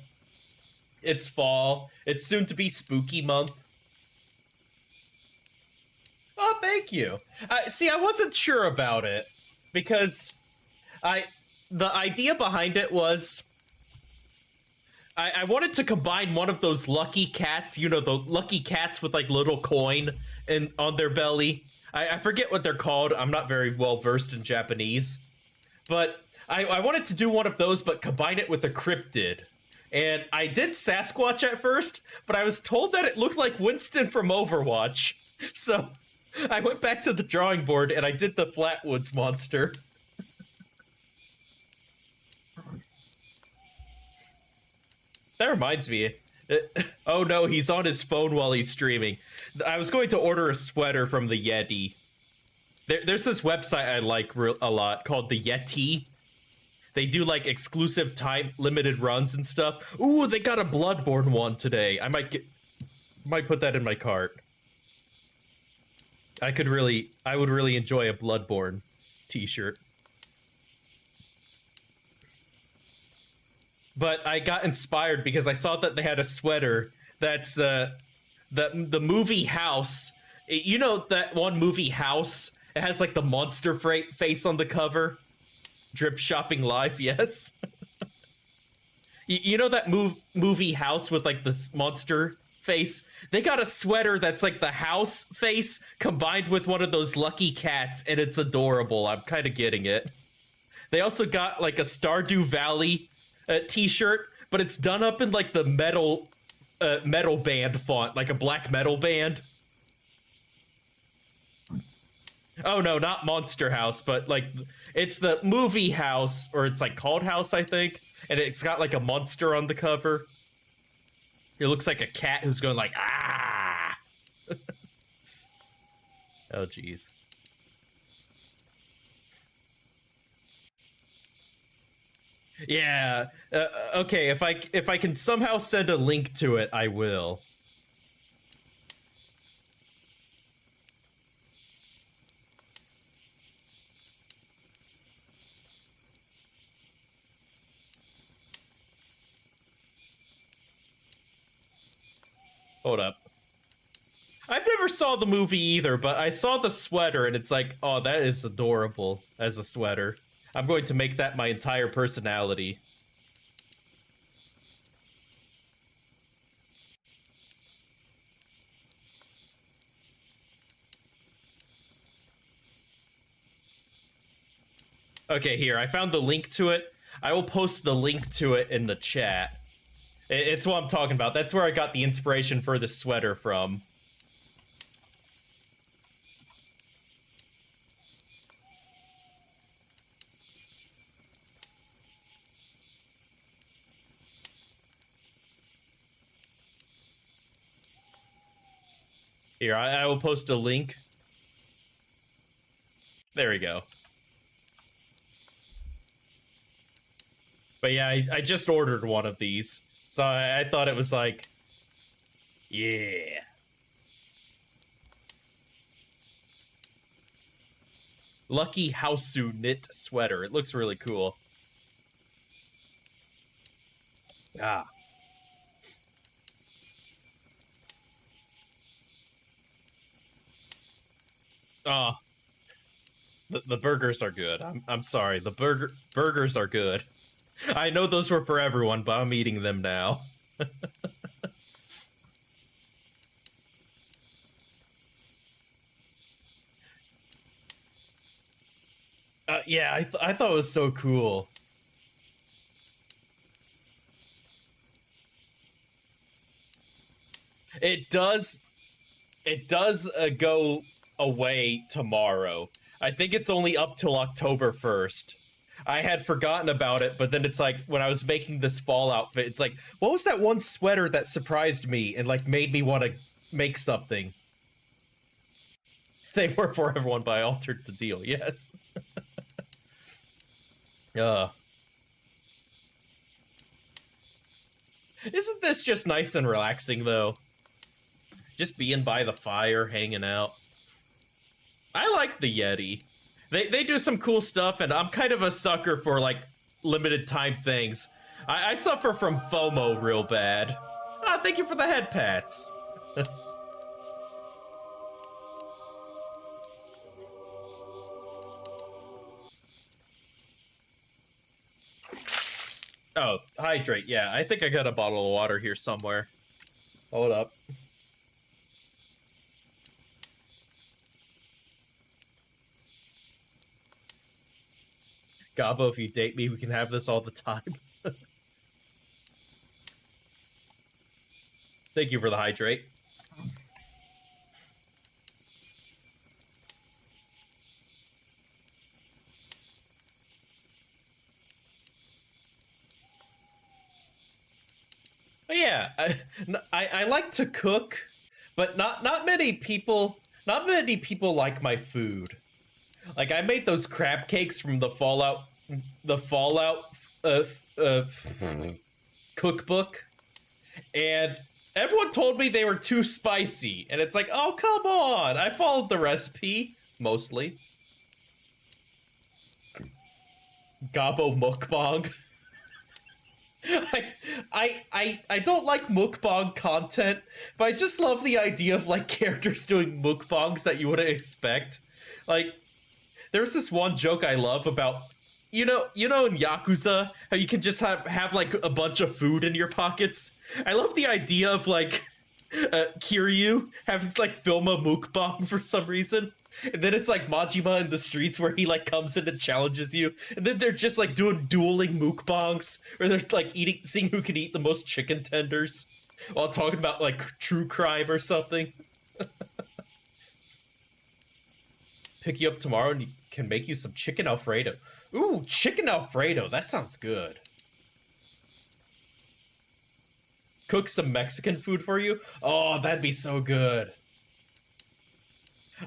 [SPEAKER 1] It's fall. It's soon to be spooky month. Oh, thank you. See, I wasn't sure about it because the idea behind it was I wanted to combine one of those lucky cats, you know, the lucky cats with like little coin on their belly. I forget what they're called. I'm not very well versed in Japanese, but I wanted to do one of those, but combine it with a cryptid. And I did Sasquatch at first, but I was told that it looked like Winston from Overwatch. So I went back to the drawing board and I did the Flatwoods monster. That reminds me. Oh no, he's on his phone while he's streaming. I was going to order a sweater from the Yeti. There's this website I like a lot called the Yeti. They do like exclusive time limited runs and stuff. Ooh, they got a Bloodborne one today. I might put that in my cart. I would really enjoy a Bloodborne t-shirt. But I got inspired because I saw that they had a sweater that's the movie House. You know that one movie House? It has like the monster face on the cover. Drip shopping live, yes. You know that movie House with like this monster face? They got a sweater that's like the house face combined with one of those lucky cats, and it's adorable. I'm kind of getting it. They also got like a Stardew Valley t-shirt, but it's done up in like the metal band font, like a black metal band. Oh no, not Monster House, but like it's the movie House, or it's like called House, I think, and it's got like a monster on the cover. It looks like a cat who's going like, ah! Oh, jeez. Yeah. Okay. If I can somehow send a link to it, I will. Hold up. I've never saw the movie either, but I saw the sweater and it's like, oh, that is adorable as a sweater. I'm going to make that my entire personality. Okay, here, I found the link to it. I will post the link to it in the chat. It's what I'm talking about. That's where I got the inspiration for this sweater from. Here, I will post a link. There we go. But yeah, I just ordered one of these. So I thought it was like, yeah. Lucky Hausu knit sweater. It looks really cool. Ah. Oh. The burgers are good. I'm sorry. The burgers are good. I know those were for everyone, but I'm eating them now. Yeah, I thought it was so cool. It does go away tomorrow. I think it's only up till October 1st. I had forgotten about it, but then it's like, when I was making this fall outfit, it's like, what was that one sweater that surprised me and like made me want to make something? They were for everyone, but I altered the deal, yes. Isn't this just nice and relaxing, though? Just being by the fire, hanging out. I like the Yeti. They do some cool stuff, and I'm kind of a sucker for, like, limited time things. I suffer from FOMO real bad. Ah, thank you for the head pats. Oh, hydrate. Yeah, I think I got a bottle of water here somewhere. Hold up. Gabo, if you date me, we can have this all the time. Thank you for the hydrate. But yeah, I like to cook, but not many people like my food. Like I made those crab cakes from the Fallout uh, uh, cookbook, and everyone told me they were too spicy, and it's like, oh come on! I followed the recipe mostly. Gabo mukbang. I don't like mukbang content, but I just love the idea of like characters doing mukbangs that you wouldn't expect. Like, there's this one joke I love about, you know in Yakuza how you can just have like a bunch of food in your pockets. I love the idea of like Kiryu having to like film a mukbang for some reason. And then it's like Majima in the streets where he like comes in and challenges you. And then they're just like doing dueling mukbangs where they're like seeing who can eat the most chicken tenders while talking about like true crime or something. Pick you up tomorrow and he can make you some chicken Alfredo. Ooh, chicken Alfredo. That sounds good. Cook some Mexican food for you? Oh, that'd be so good.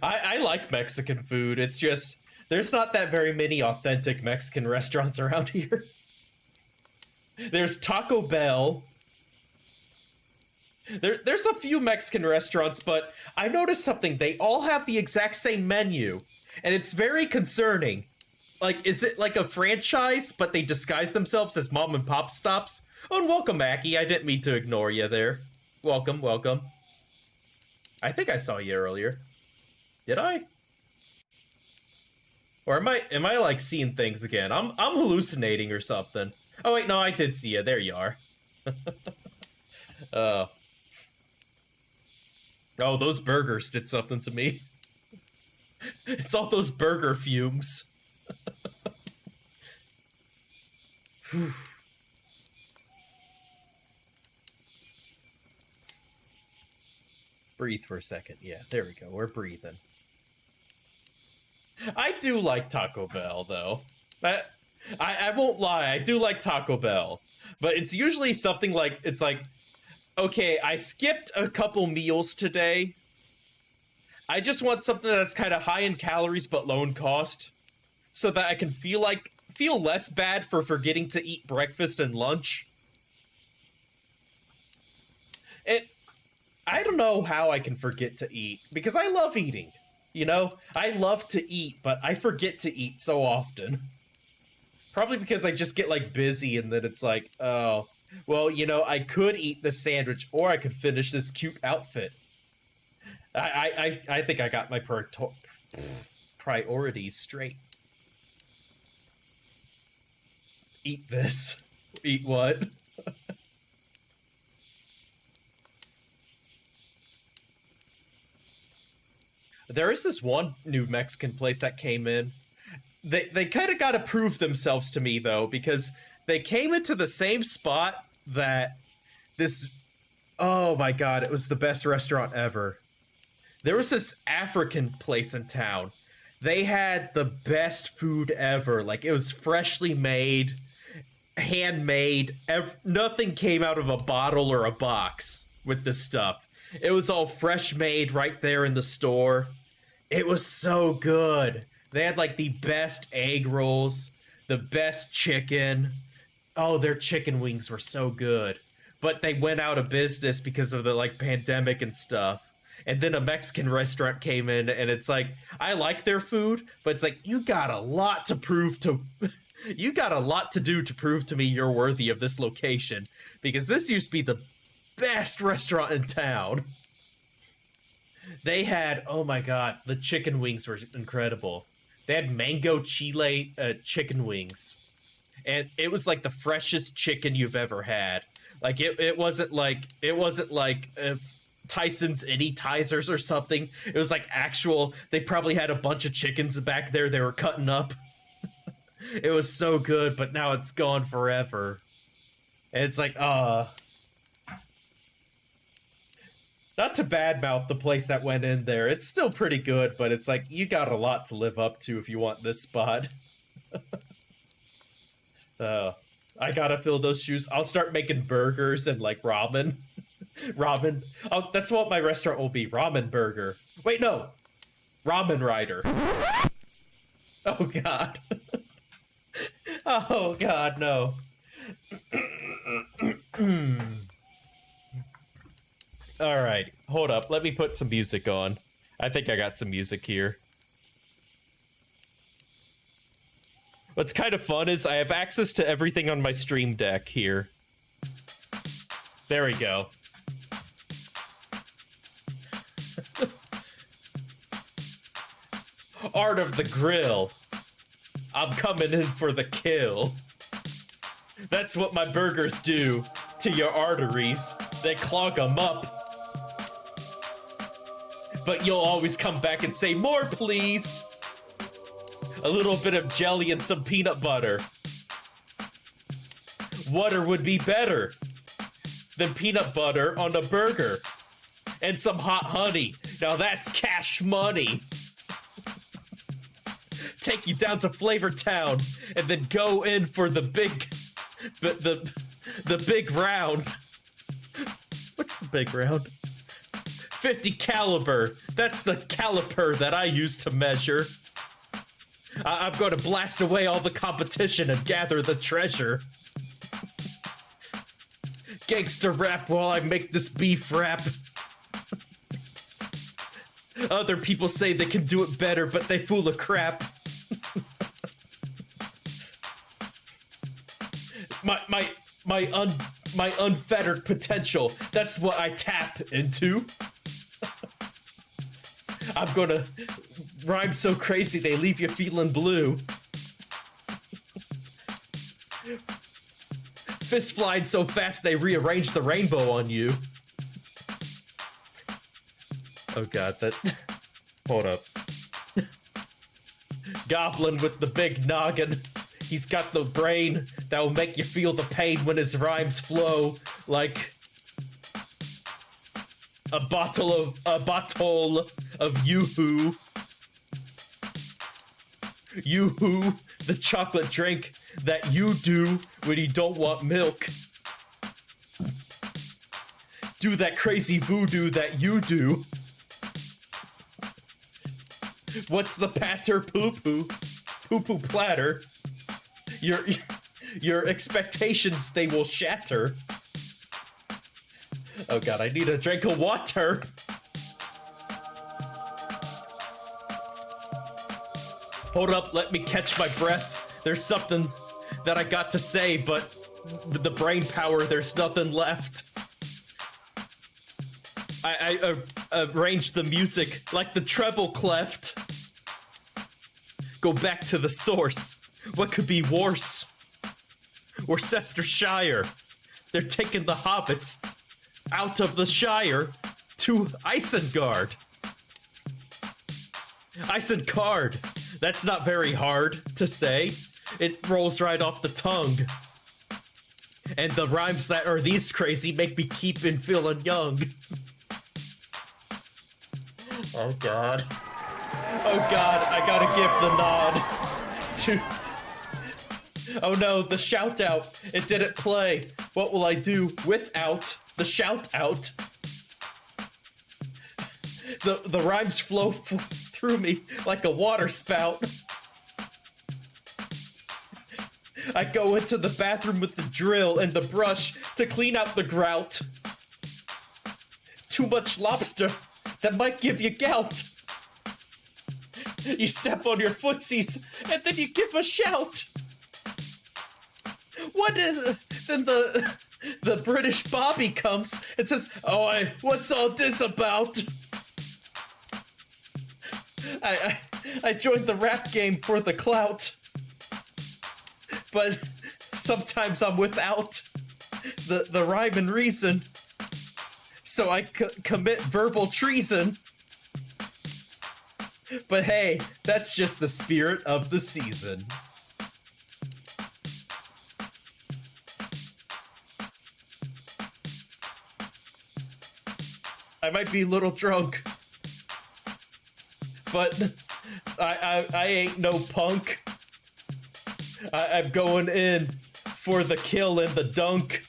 [SPEAKER 1] I like Mexican food. It's just, there's not that very many authentic Mexican restaurants around here. There's Taco Bell. There's a few Mexican restaurants, but I noticed something. They all have the exact same menu, and it's very concerning. Like, is it like a franchise, but they disguise themselves as mom and pop stops? Oh, and welcome, Mackie. I didn't mean to ignore you there. Welcome, welcome. I think I saw you earlier. Did I? Or am I like seeing things again? I'm hallucinating or something. Oh wait, no, I did see you. There you are. Oh, those burgers did something to me. It's all those burger fumes. Breathe for a second. Yeah, there we go. We're breathing. I do like Taco Bell, though. I won't lie, I do like Taco Bell. But it's usually something like, it's like, okay, I skipped a couple meals today. I just want something that's kind of high in calories but low in cost. So that I can feel less bad for forgetting to eat breakfast and lunch. I don't know how I can forget to eat, because I love eating. You know, I love to eat, but I forget to eat so often. Probably because I just get, like, busy, and then it's like, oh, well, you know, I could eat this sandwich, or I could finish this cute outfit. I think I got my priorities straight. Eat this. Eat what? There is this one new Mexican place that came in. They kind of got to prove themselves to me, though, because they came into the same spot that this... Oh my god, it was the best restaurant ever. There was this African place in town. They had the best food ever. Like, it was freshly made, handmade. Nothing came out of a bottle or a box with this stuff. It was all fresh made right there in the store. It was so good. They had like the best egg rolls, the best chicken. Oh, their chicken wings were so good. But they went out of business because of the like pandemic and stuff. And then a Mexican restaurant came in, and it's like, I like their food, but it's like, you got a lot to prove to you got a lot to do to prove to me you're worthy of this location, because this used to be the best restaurant in town. They had, oh my god, the chicken wings were incredible. They had mango chile chicken wings. and it was like the freshest chicken you've ever had. Like it wasn't like if Tyson's Anytizers or something. It was like actual. They probably had a bunch of chickens back there they were cutting up. It was so good, but now it's gone forever. And it's like, not to badmouth the place that went in there. It's still pretty good, but it's like, you got a lot to live up to if you want this spot. I gotta fill those shoes. I'll start making burgers and like ramen. Ramen. Oh, that's what my restaurant will be. Ramen burger. Wait, no. Ramen rider. Oh, God. Oh, God, no. Alright, hold up. Let me put some music on. I think I got some music here. What's kind of fun is I have access to everything on my Stream Deck here. There we go. Art of the grill. I'm coming in for the kill. That's what my burgers do to your arteries. They clog them up. But you'll always come back and say, more please. A little bit of jelly and some peanut butter. Water would be better than peanut butter on a burger. And some hot honey. Now that's cash money. Take you down to Flavor Town and then go in for the big the big round. What's the big round? 50 caliber. That's the caliper that I use to measure. I'm going to blast away all the competition and gather the treasure. Gangsta rap while I make this beef rap. Other people say they can do it better, but they fool a crap. My unfettered potential. That's what I tap into. I'm gonna rhyme so crazy they leave you feeling blue. Fist flying so fast they rearrange the rainbow on you. Oh god, that... Hold up. Goblin with the big noggin. He's got the brain that will make you feel the pain when his rhymes flow like a bottle of Yoo-hoo. Yoo-hoo, the chocolate drink that you do when you don't want milk. Do that crazy voodoo that you do. What's the patter poo-poo? Poo-poo platter. Your expectations, they will shatter. Oh god, I need a drink of water. Hold up, let me catch my breath. There's something that I got to say, but with the brain power, there's nothing left. I arranged the music like the treble cleft. Go back to the source. What could be worse? Worcestershire. They're taking the hobbits out of the Shire to Isengard. Isengard. That's not very hard to say. It rolls right off the tongue. And the rhymes that are these crazy make me keep feeling young. Oh god. Oh god, I gotta give the nod to... Oh no, the shout out. It didn't play. What will I do without the shout out? The rhymes flow through me like a water spout. I go into the bathroom with the drill and the brush to clean out the grout. Too much lobster, that might give you gout. You step on your footsies and then you give a shout. What is... Then the British Bobby comes and says, "Oh, what's all this about?" I joined the rap game for the clout. But Sometimes I'm without the rhyme and reason. So I commit verbal treason. But hey, that's just the spirit of the season. I might be a little drunk, but I ain't no punk. I'm going in for the kill and the dunk.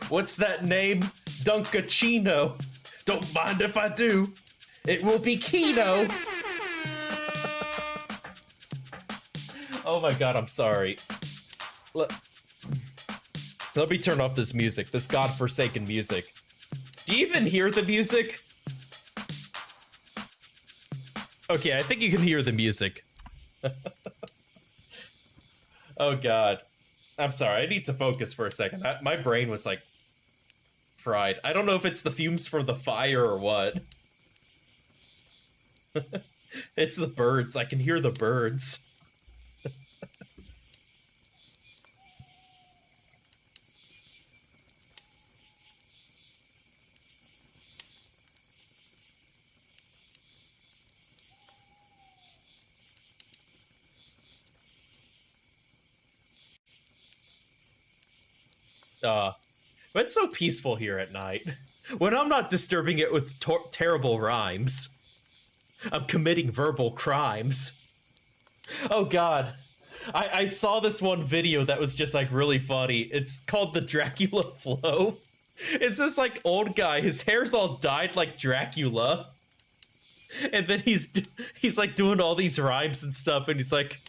[SPEAKER 1] What's that name? Dunkachino. Don't mind if I do. It will be Kino. Oh my god, I'm sorry. Let me turn off this music, this godforsaken music. Do you even hear the music? Okay, I think you can hear the music. Oh god. I'm sorry, I need to focus for a second. My brain was like fried. I don't know if it's the fumes from the fire or what. It's the birds. I can hear the birds. But it's so peaceful here at night. When I'm not disturbing it with terrible rhymes. I'm committing verbal crimes. Oh god. I saw this one video that was just like really funny. It's called the Dracula Flow. It's this like old guy, his hair's all dyed like Dracula. And then he's like doing all these rhymes and stuff, and he's like,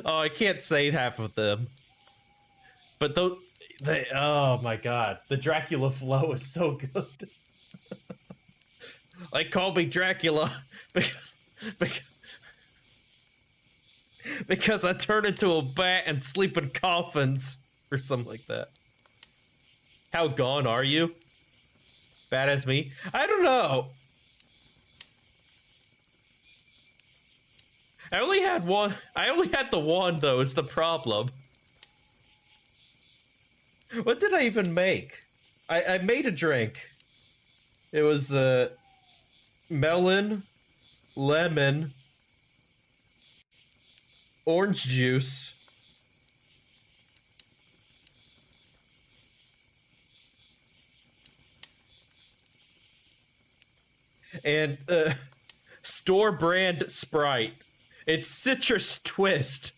[SPEAKER 1] oh, I can't say half of them. But oh my god, the Dracula Flow is so good. Like, call me Dracula because I turn into a bat and sleep in coffins, or something like that. How gone are you? Bad as me? I don't know. I only had one. I only had the one, though, is the problem. What did I even make? I made a drink. It was, melon, lemon, orange juice, and, store brand Sprite. It's Citrus Twist.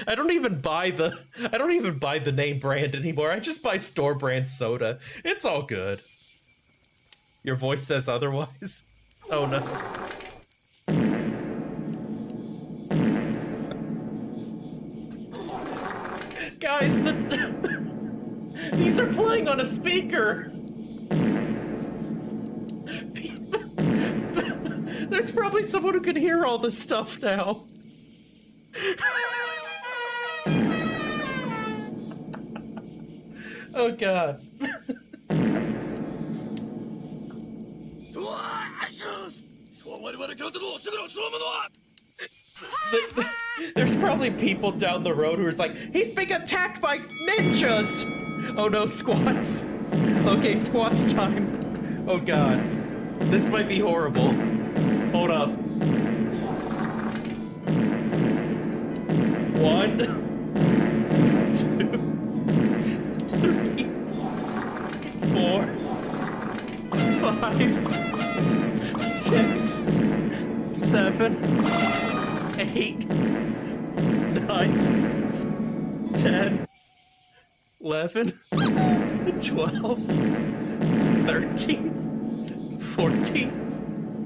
[SPEAKER 1] I don't even buy the name brand anymore. I just buy store brand soda. It's all good. Your voice says otherwise? Oh no. Guys, these are playing on a speaker. There's probably someone who can hear all this stuff now. Oh god. There's probably people down the road who are like, he's being attacked by ninjas! Oh no, squats. Okay, squats time. Oh god. This might be horrible. Hold up. 1, 2, 3, 4, 5, 6, 7, 8, 9, 10, 11, 12, 13, 14,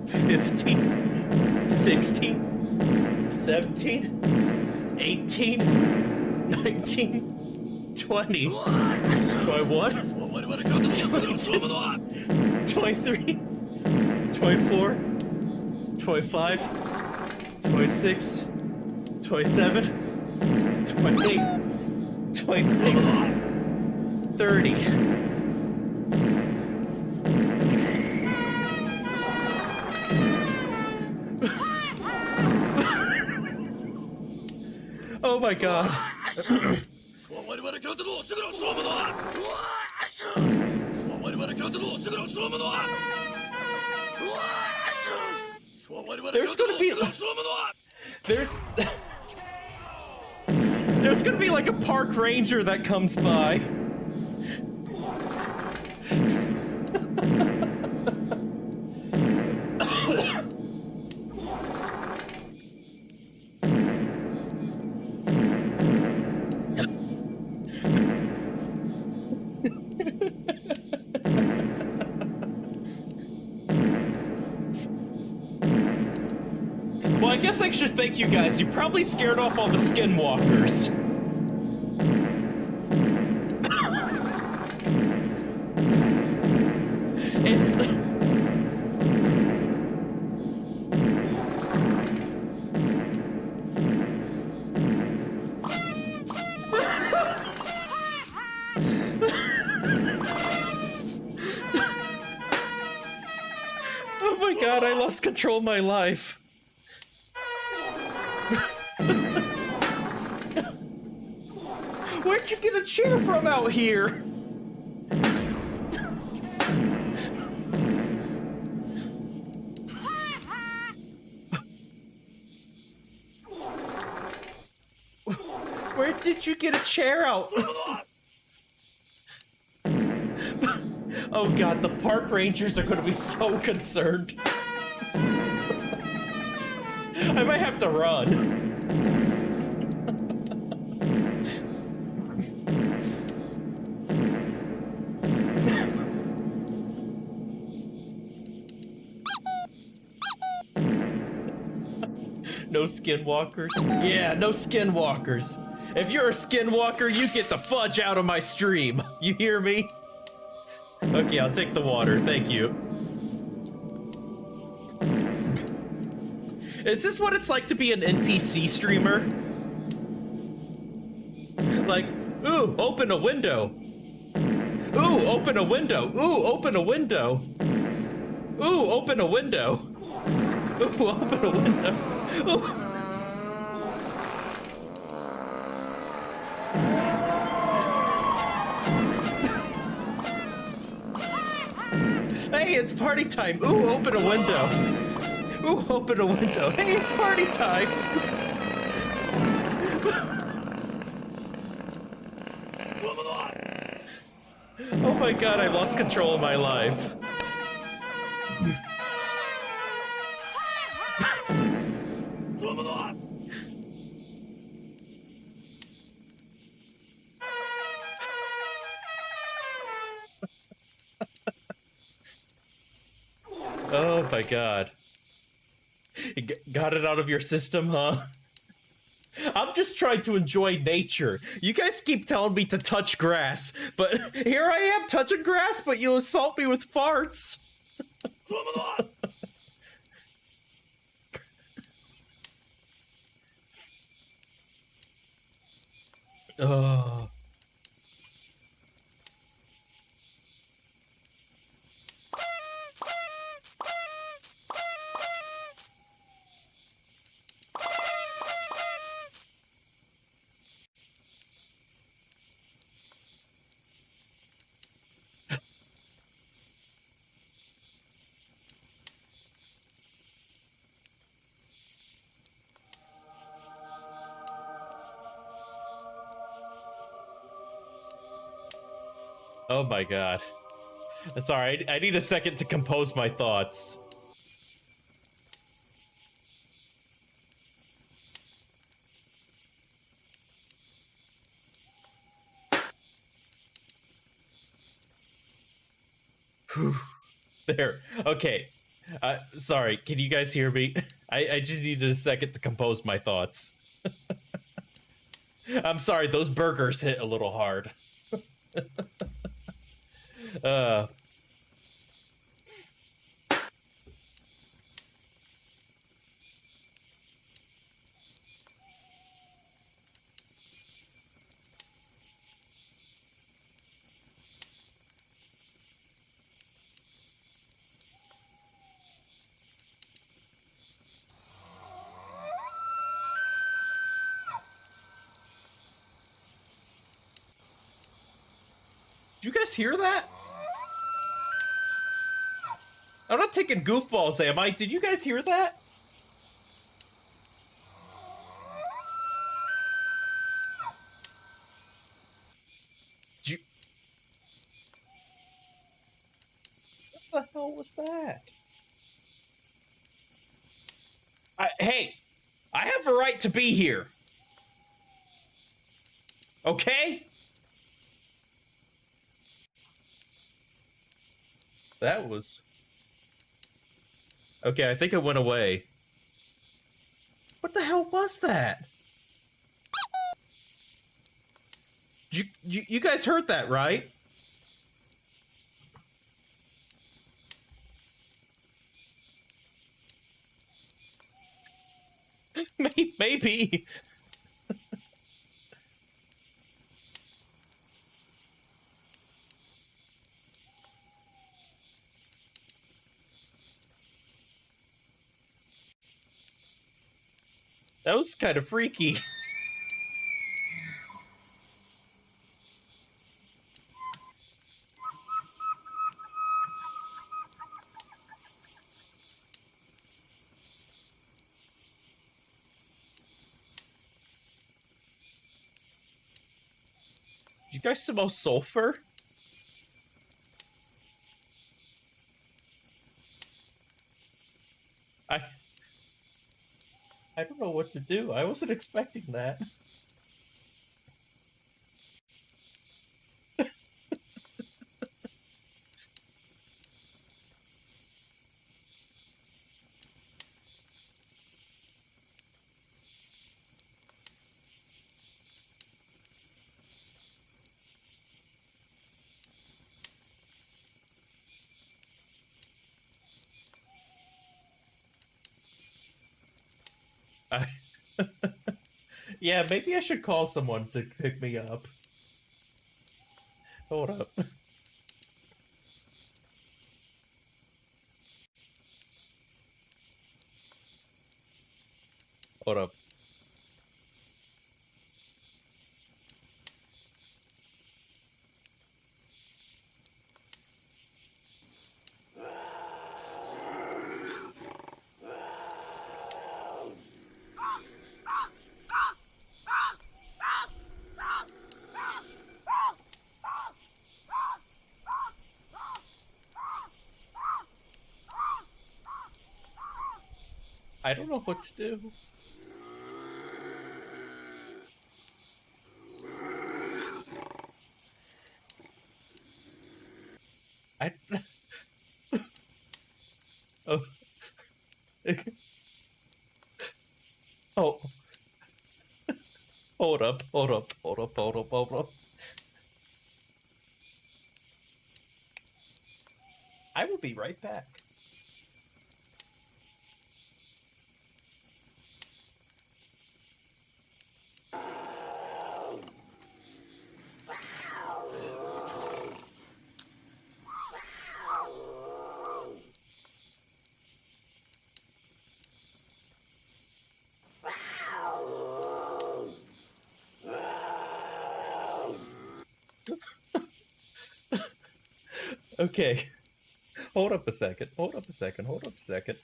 [SPEAKER 1] 15, 16, 17, 18, 19, 20, 21, 22, 23, 24, 25, 26, 27, 28, 29, 30. Oh Oh my god. There's gonna be... There's gonna be like a park ranger that comes by. Well, I guess I should thank you guys. You probably scared off all the skinwalkers. It's... Oh my god, I lost control of my life. Where'd you get a chair from out here? Where did you get a chair out? Oh god, the park rangers are gonna be so concerned. I might have to run. No skinwalkers? Yeah, no skinwalkers. If you're a skinwalker, you get the fudge out of my stream. You hear me? Okay, I'll take the water, thank you. Is this what it's like to be an NPC streamer? Like, ooh, open a window. Ooh, open a window. Ooh, open a window. Ooh, open a window. Ooh, open a window. Ooh. Hey, it's party time. Ooh, open a window. Ooh, open a window. Hey, it's party time. Oh my god, I lost control of my life. Oh my god. You got it out of your system, huh? I'm just trying to enjoy nature. You guys keep telling me to touch grass, but here I am touching grass, but you assault me with farts. Oh. Oh my god. Sorry, I need a second to compose my thoughts. Whew. There. Okay. Sorry, can you guys hear me? I just needed a second to compose my thoughts. I'm sorry, those burgers hit a little hard. Did you guys hear that? I'm not taking goofballs, am I? Did you guys hear that? Did you... What the hell was that? Hey, I have a right to be here. Okay? That was... Okay, I think it went away. What the hell was that? You guys heard that, right? Maybe. That was kind of freaky. You guys smell sulfur? I I don't know what to do. I wasn't expecting that. I Yeah, maybe I should call someone to pick me up. Hold up. Hold up. I don't know what to do. I... Oh. Oh. Hold up, hold up, hold up, hold up, hold up. I will be right back. Okay. Hold up a second. Hold up a second. Hold up a second.